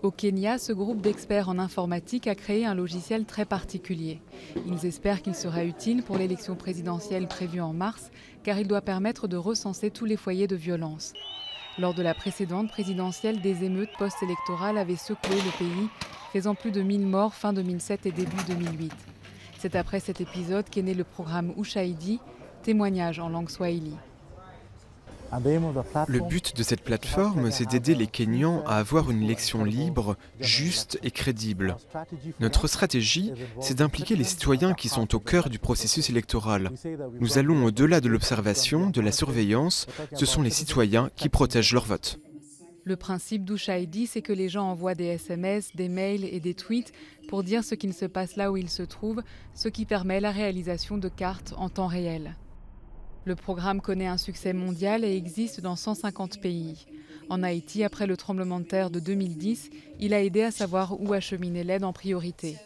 Au Kenya, ce groupe d'experts en informatique a créé un logiciel très particulier. Ils espèrent qu'il sera utile pour l'élection présidentielle prévue en mars, car il doit permettre de recenser tous les foyers de violence. Lors de la précédente présidentielle, des émeutes post-électorales avaient secoué le pays, faisant plus de 1000 morts fin 2007 et début 2008. C'est après cet épisode qu'est né le programme Ushahidi, témoignage en langue swahili. Le but de cette plateforme, c'est d'aider les Kenyans à avoir une élection libre, juste et crédible. Notre stratégie, c'est d'impliquer les citoyens qui sont au cœur du processus électoral. Nous allons au-delà de l'observation, de la surveillance, ce sont les citoyens qui protègent leur vote. Le principe d'Ushahidi, c'est que les gens envoient des SMS, des mails et des tweets pour dire ce qui se passe là où ils se trouvent, ce qui permet la réalisation de cartes en temps réel. Le programme connaît un succès mondial et existe dans 150 pays. En Haïti, après le tremblement de terre de 2010, il a aidé à savoir où acheminer l'aide en priorité.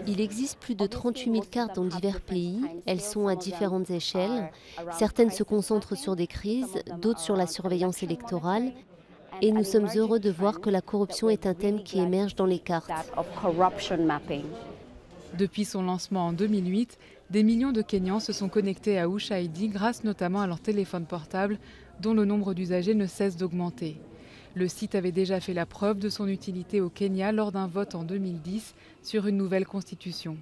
Il existe plus de 38 000 cartes dans divers pays. Elles sont à différentes échelles. Certaines se concentrent sur des crises, d'autres sur la surveillance électorale. Et nous sommes heureux de voir que la corruption est un thème qui émerge dans les cartes. Depuis son lancement en 2008, des millions de Kenyans se sont connectés à Ushahidi grâce notamment à leur téléphone portable, dont le nombre d'usagers ne cesse d'augmenter. Le site avait déjà fait la preuve de son utilité au Kenya lors d'un vote en 2010 sur une nouvelle constitution.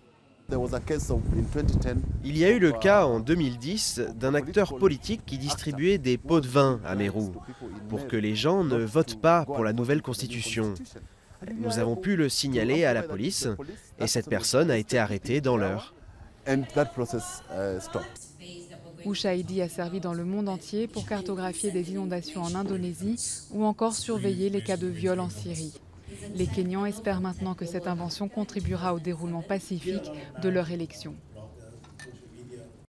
Il y a eu le cas en 2010 d'un acteur politique qui distribuait des pots de vin à Meru pour que les gens ne votent pas pour la nouvelle constitution. Nous avons pu le signaler à la police et cette personne a été arrêtée dans l'heure. Ushahidi a servi dans le monde entier pour cartographier des inondations en Indonésie ou encore surveiller les cas de viol en Syrie. Les Kenyans espèrent maintenant que cette invention contribuera au déroulement pacifique de leur élection.